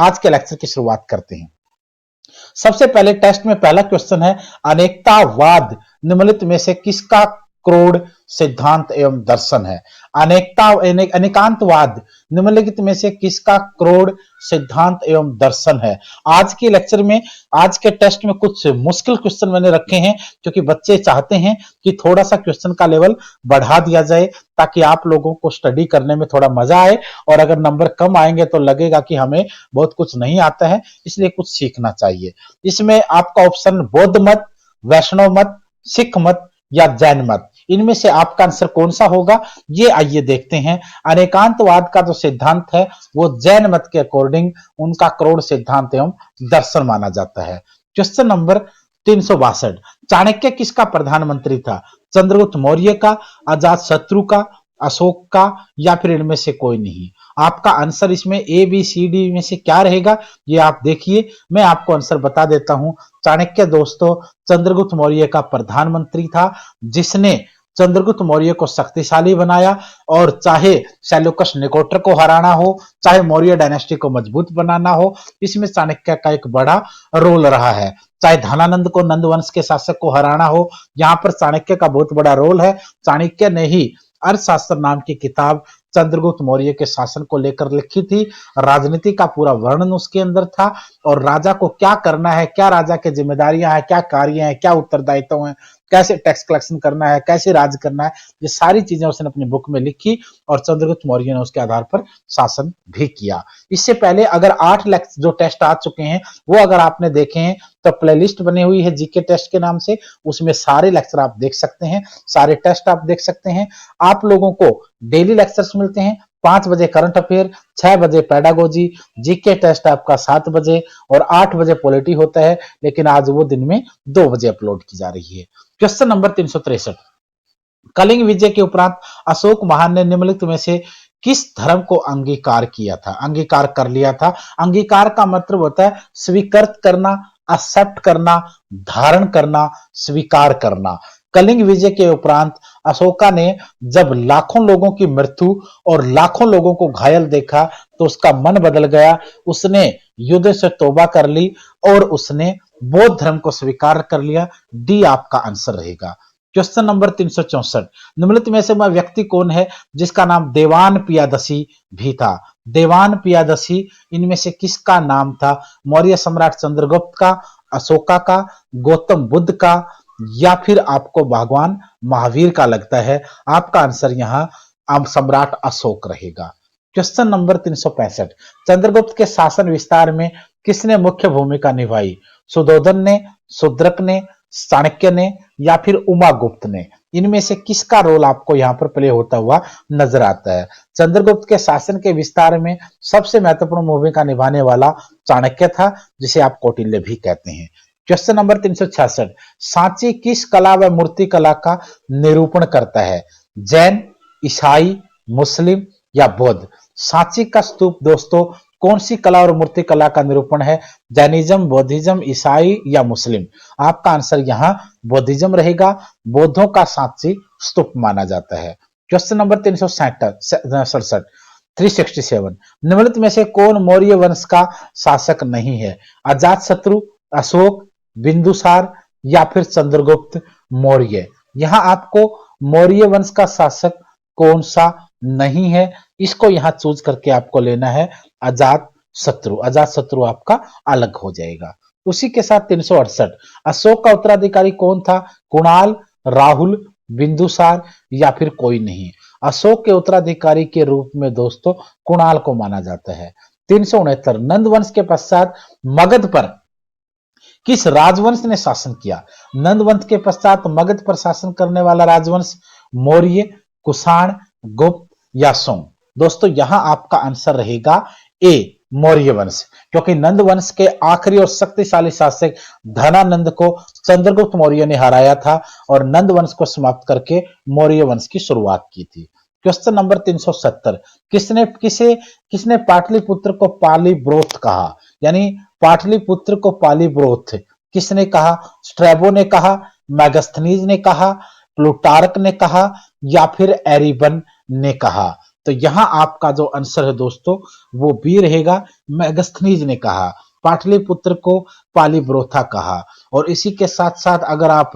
आज के लेक्चर की शुरुआत करते हैं। सबसे पहले टेस्ट में पहला क्वेश्चन है, अनेकतावाद निम्नलिखित में से किसका क्रोड सिद्धांत एवं दर्शन है? अनेकांतवाद निम्नलिखित में से किसका क्रोड सिद्धांत एवं दर्शन है? आज के लेक्चर में, आज के टेस्ट में कुछ मुश्किल क्वेश्चन मैंने रखे हैं क्योंकि बच्चे चाहते हैं कि थोड़ा सा क्वेश्चन का लेवल बढ़ा दिया जाए ताकि आप लोगों को स्टडी करने में थोड़ा मजा आए, और अगर नंबर कम आएंगे तो लगेगा कि हमें बहुत कुछ नहीं आता है, इसलिए कुछ सीखना चाहिए। इसमें आपका ऑप्शन बौद्ध मत, वैष्णव मत, सिख मत या जैन मत, इनमें से आपका आंसर कौन सा होगा, ये आइए देखते हैं। अनेकांतवाद का जो सिद्धांत है वो जैन मत के अकॉर्डिंग उनका क्रोड सिद्धांत एवं दर्शन माना जाता है। क्वेश्चन नंबर 362, चाणक्य किसका प्रधानमंत्री था? चंद्रगुप्त मौर्य का, अजात शत्रु का, अशोक का या फिर इनमें से कोई नहीं? आपका आंसर इसमें ए बी सी डी में से क्या रहेगा, ये आप देखिए। मैं आपको आंसर बता देता हूं। चाणक्य दोस्तों चंद्रगुप्त मौर्य का प्रधानमंत्री था, जिसने चंद्रगुप्त मौर्य को शक्तिशाली बनाया, और चाहे सेल्यूकस निकोटर को हराना हो, चाहे मौर्य डायनेस्टी को मजबूत बनाना हो, इसमें चाणक्य का एक बड़ा रोल रहा है। चाहे धनानंद को, नंद वंश के शासक को हराना हो, यहां पर चाणक्य का बहुत बड़ा रोल है। चाणक्य ने ही अर्थशास्त्र नाम की किताब चंद्रगुप्त मौर्य के शासन को लेकर लिखी थी। राजनीति का पूरा वर्णन उसके अंदर था, और राजा को क्या करना है, क्या राजा की जिम्मेदारियां हैं, क्या कार्य हैं, क्या उत्तरदायित्व हैं, कैसे टैक्स कलेक्शन करना है, कैसे राज करना है, ये सारी चीजें उसने अपनी बुक में लिखी, और चंद्रगुप्त मौर्य ने उसके आधार पर शासन भी किया। इससे पहले अगर 8 लेक्चर जो टेस्ट आ चुके हैं वो अगर आपने देखे हैं तो प्लेलिस्ट बनी हुई है जीके टेस्ट के नाम से, उसमें सारे लेक्चर आप देख सकते हैं, सारे टेस्ट आप देख सकते हैं। आप लोगों को डेली लेक्चर्स मिलते हैं, 5 बजे करंट अफेयर, 6 बजे पेडागोजी, जीके टेस्ट आपका 7 बजे और 8 बजे पॉलिटी होता है, लेकिन आज वो दिन में 2 बजे अपलोड की जा रही है। क्वेश्चन नंबर 363, कलिंग विजय के उपरांत अशोक महान ने निम्नलिखित में से किस धर्म को अंगीकार किया था, अंगीकार कर लिया था? अंगीकार का मतलब होता है स्वीकृत करना, एक्सेप्ट करना, धारण करना, स्वीकार करना। कलिंग विजय के उपरांत अशोका ने जब लाखों लोगों की मृत्यु और लाखों लोगों को घायल देखा तो उसका मन बदल गया, उसने युद्ध से तौबा कर ली और उसने बौद्ध धर्म को स्वीकार कर लिया। डी आपका आंसर रहेगा। क्वेश्चन नंबर 364, निम्नलिखित में से वह व्यक्ति कौन है जिसका नाम देवान पियादसी भी था? देवान पियादसी इनमें से किसका नाम था? मौर्य सम्राट चंद्रगुप्त का, अशोका का, गौतम बुद्ध का या फिर आपको भगवान महावीर का लगता है? आपका आंसर यहाँ सम्राट अशोक रहेगा। क्वेश्चन नंबर 365, चंद्रगुप्त के शासन विस्तार में किसने मुख्य भूमिका निभाई? सुधोधन ने, शूद्रक ने, चाणक्य ने या फिर उमागुप्त ने? इनमें से किसका रोल आपको यहाँ पर प्ले होता हुआ नजर आता है? चंद्रगुप्त के शासन के विस्तार में सबसे महत्वपूर्ण भूमिका निभाने वाला चाणक्य था, जिसे आप कौटिल्य भी कहते हैं। क्वेश्चन नंबर 366, सांची किस कला व मूर्ति कला का निरूपण करता है? जैन, ईसाई, मुस्लिम या बौद्ध? सांची का स्तूप दोस्तों कौन सी कला और मूर्ति कला का निरूपण है? जैनिज्म, बौद्धिज्म, ईसाई या मुस्लिम? आपका आंसर यहाँ बौद्धिज्म रहेगा। बौद्धों का सांची स्तूप माना जाता है। क्वेश्चन नंबर 367, निम्नलिखित में से कौन मौर्य वंश का शासक नहीं है? अजात शत्रु, अशोक, बिंदुसार या फिर चंद्रगुप्त मौर्य? यहाँ आपको मौर्य वंश का शासक कौन सा नहीं है, इसको यहां चूज करके आपको लेना है अजात शत्रु। अजात शत्रु आपका अलग हो जाएगा। उसी के साथ 368, अशोक का उत्तराधिकारी कौन था? कुणाल, राहुल, बिंदुसार या फिर कोई नहीं? अशोक के उत्तराधिकारी के रूप में दोस्तों कुणाल को माना जाता है। 369, नंद वंश के पश्चात मगध पर किस राजवंश ने शासन किया? नंद वंश के पश्चात मगध पर शासन करने वाला राजवंश मौर्य, कुषाण, गुप्त या सोंग? दोस्तों यहां आपका आंसर रहेगा ए, मौर्य वंश, क्योंकि नंद वंश के आखिरी और शक्तिशाली शासक धनानंद को चंद्रगुप्त मौर्य ने हराया था और नंद वंश को समाप्त करके मौर्य वंश की शुरुआत की थी। क्वेश्चन नंबर 370, किसने पाटलिपुत्र को पालीब्रोथ कहा? यानी पाटलिपुत्र को पालीब्रोथ किसने कहा? स्ट्रैबो ने कहा, मैगस्थनीज ने कहा, प्लूटार्क ने कहा या फिर एरिबन ने कहा? तो यहां आपका जो आंसर है दोस्तों वो बी रहेगा। मैगस्थनीज ने कहा, पाटलिपुत्र को पालीब्रोथा कहा। और इसी के साथ साथ अगर आप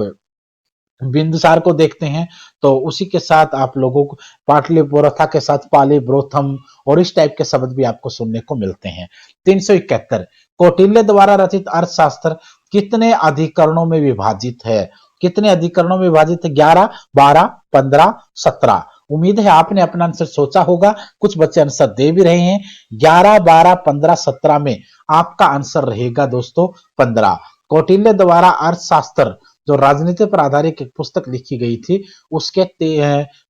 बिंदुसार को देखते हैं तो उसी के साथ आप लोगों को पाटलिपुत्र के साथ पालीब्रोथम और इस टाइप के शब्द भी आपको सुनने को मिलते हैं। 371 कौटिल्य द्वारा रचित अर्थशास्त्र कितने अधिकरणों में विभाजित है? कितने अधिकरणों में विभाजित है? 11, 12, 15, 17। उम्मीद है आपने अपना आंसर सोचा होगा, कुछ बच्चे आंसर दे भी रहे हैं। 11, 12, 15, 17 में आपका आंसर रहेगा दोस्तों 15। कौटिल्य द्वारा अर्थशास्त्र जो राजनीति पर आधारित एक पुस्तक लिखी गई थी उसके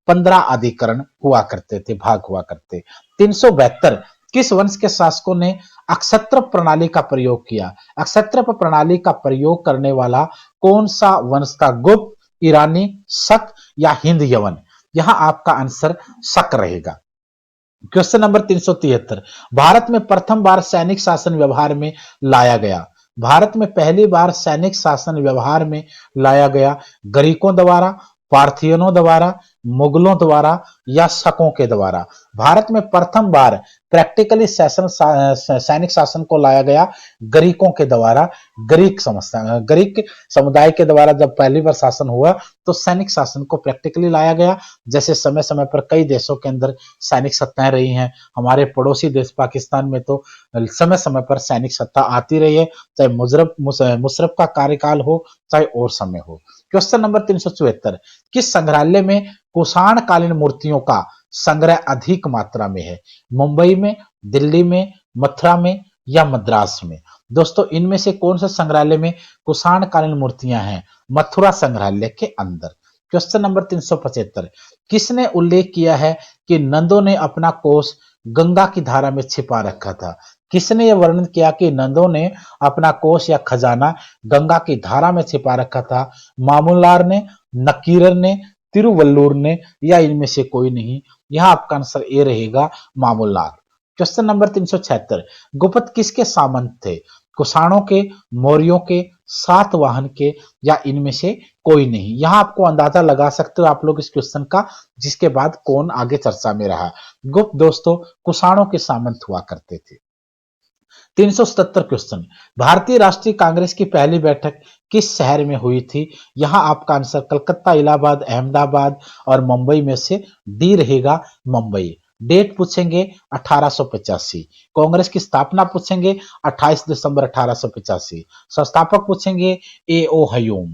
15 अधिकरण हुआ करते थे, भाग हुआ करते। 372 किस वंश के शासकों ने अक्षत्र प्रणाली का प्रयोग किया? अक्षत्र प्रणाली का प्रयोग करने वाला कौन सा वंश था? गुप्त, ईरानी, शक या हिंद यवन? यहां आपका आंसर शक रहेगा। क्वेश्चन नंबर 373 भारत में प्रथम बार सैनिक शासन व्यवहार में लाया गया। भारत में पहली बार सैनिक शासन व्यवहार में लाया गया ग्रीकों द्वारा, पार्थियनों द्वारा, मुगलों द्वारा या शकों के द्वारा? भारत में प्रथम बार प्रैक्टिकली सैनिक शासन को लाया गया ग्रीकों के द्वारा। ग्रीक समुदाय के द्वारा जब पहली बार शासन हुआ तो सैनिक शासन को प्रैक्टिकली लाया गया। जैसे समय समय पर कई देशों के अंदर सैनिक सत्ताएं रही हैं, हमारे पड़ोसी देश पाकिस्तान में तो समय समय पर सैनिक सत्ता आती रही है, चाहे मुशर्रफ का कार्यकाल हो चाहे और समय हो। क्वेश्चन नंबर 374 किस संग्रहालय में कुषाण कालीन मूर्तियों का संग्रह अधिक मात्रा में है? मुंबई में, दिल्ली में, मथुरा में या मद्रास में? दोस्तों इनमें से कौन से संग्रहालय में कुषाण कालीन मूर्तियां हैं? मथुरा संग्रहालय के अंदर। क्वेश्चन नंबर 375 किसने उल्लेख किया है कि नंदों ने अपना कोष गंगा की धारा में छिपा रखा था? किसने यह वर्णन किया कि नंदों ने अपना कोष या खजाना गंगा की धारा में छिपा रखा था? मामूलार ने, नकीरर ने, तिरुवल्लुर ने या इनमें से कोई नहीं? यहां आपका आंसर ए रहेगा, मामूलार। क्वेश्चन नंबर 376 गुप्त किसके सामंत थे? कुषाणों के, मौर्यों के, सातवाहन के या इनमें से कोई नहीं? यहां आपको अंदाजा लगा सकते हो आप लोग इस क्वेश्चन का, जिसके बाद कौन आगे चर्चा में रहा। गुप्त दोस्तों कुषाणों के सामंत हुआ करते थे। 377 क्वेश्चन भारतीय राष्ट्रीय कांग्रेस की पहली बैठक किस शहर में हुई थी? यहां आपका आंसर कलकत्ता, इलाहाबाद, अहमदाबाद और मुंबई में से डी रहेगा, मुंबई। डेट पूछेंगे 1885। कांग्रेस की स्थापना पूछेंगे 28 दिसंबर 1885। संस्थापक पूछेंगे ए ओ हयूम।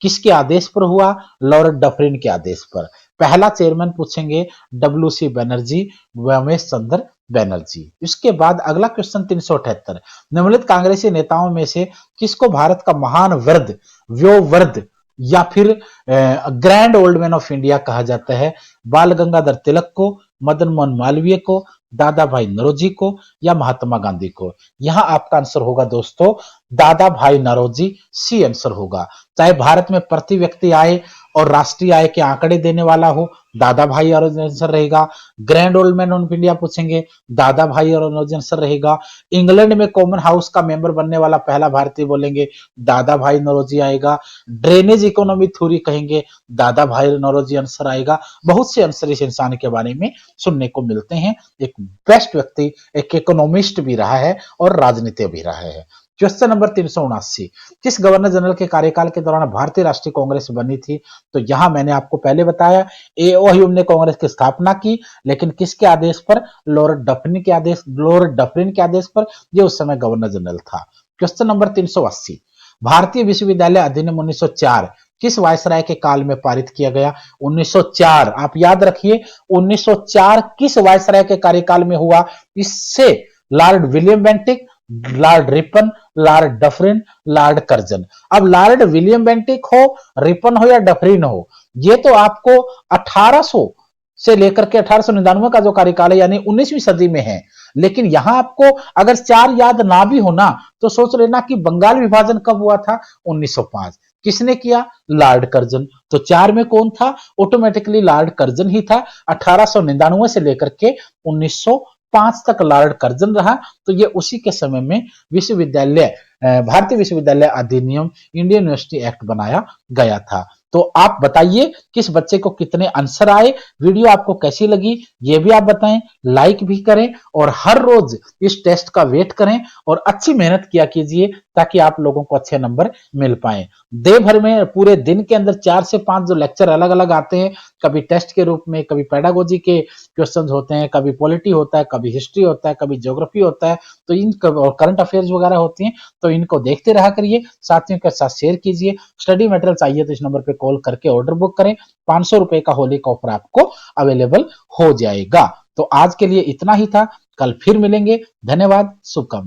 किसके आदेश पर हुआ? लॉर्ड डफरिन के आदेश पर। पहला चेयरमैन पूछेंगे डब्ल्यू सी बनर्जी, रमेश चंद्र बनर्जी। इसके बाद अगला क्वेश्चन 378 निम्नलिखित कांग्रेसी नेताओं में से किसको भारत का महान वृद्ध, व्योवृद्ध या फिर grand old man of India कहा जाता है? बाल गंगाधर तिलक को, मदन मोहन मालवीय को, दादा भाई नौरोजी को या महात्मा गांधी को? यहां आपका आंसर होगा दोस्तों दादा भाई नौरोजी, सी आंसर होगा। चाहे भारत में प्रति व्यक्ति आय और राष्ट्रीय आय के आंकड़े देने वाला हो, दादा भाई नौरोजी आंसर रहेगा। Grand old man of India पूछेंगे, दादा भाई नौरोजी आंसर रहेगा। इंग्लैंड में कॉमन हाउस का मेंबर बनने वाला पहला भारतीय बोलेंगे, दादा भाई नौरोजी आएगा। ड्रेनेज इकोनॉमी थ्योरी कहेंगे, दादा भाई नौरोजी आंसर आएगा। बहुत से आंसर इस इंसान के बारे में सुनने को मिलते हैं। एक बेस्ट व्यक्ति, एक इकोनॉमिस्ट भी रहा है और राजनीति भी रहा है। क्वेश्चन नंबर 379 किस गवर्नर जनरल के कार्यकाल के दौरान भारतीय राष्ट्रीय कांग्रेस बनी थी? तो यहां मैंने आपको पहले बताया ए ओ ह्यूम ने कांग्रेस की स्थापना की, लेकिन किसके आदेश पर? लॉर्ड डफरिन के आदेश पर। यह उस समय गवर्नर जनरल था। क्वेश्चन नंबर 380 भारतीय विश्वविद्यालय अधिनियम 1904 किस वायसराय के काल में पारित किया गया? 1904 आप याद रखिए, 1904 किस वायसराय के कार्यकाल में हुआ? इससे Lord William Bentinck, Lord Ripon, Lord Dufferin, Lord Curzon. अब लॉर्ड विलियम बेंटिक हो, रिपन हो या डफरिन हो, ये तो आपको 1800 से लेकर के 1899 का जो कार्यकाल है यानी 19वीं सदी में है। लेकिन यहां आपको अगर 4 याद ना भी हो ना तो सोच लेना कि बंगाल विभाजन कब हुआ था? 1905। किसने किया? Lord Curzon. तो 4 में कौन था? ऑटोमेटिकली लॉर्ड कर्जन ही था। 1899 से लेकर के 1905 तक लॉर्ड कर्जन रहा। तो ये उसी के समय में विश्वविद्यालय भारतीय विश्वविद्यालय अधिनियम, इंडियन यूनिवर्सिटी एक्ट बनाया गया था। तो आप बताइए किस बच्चे को कितने आंसर आए, वीडियो आपको कैसी लगी ये भी आप बताएं, लाइक भी करें और हर रोज इस टेस्ट का वेट करें और अच्छी मेहनत किया कीजिए ताकि आप लोगों को अच्छे नंबर मिल पाए। डे भर में पूरे दिन के अंदर 4 से 5 जो लेक्चर अलग अलग आते हैं, कभी टेस्ट के रूप में, कभी पेडागोजी के क्वेश्चंस होते हैं, कभी पॉलिटी होता है, कभी हिस्ट्री होता है, कभी ज्योग्राफी होता है, तो इन और करंट अफेयर्स वगैरह होती हैं, तो इनको देखते रहा करिए, साथियों के साथ शेयर कीजिए। स्टडी मटेरियल चाहिए तो इस नंबर पे कॉल करके ऑर्डर बुक करें, 500 रुपए का होली का ऑफर आपको अवेलेबल हो जाएगा। तो आज के लिए इतना ही था, कल फिर मिलेंगे। धन्यवाद, शुभकामनाएं।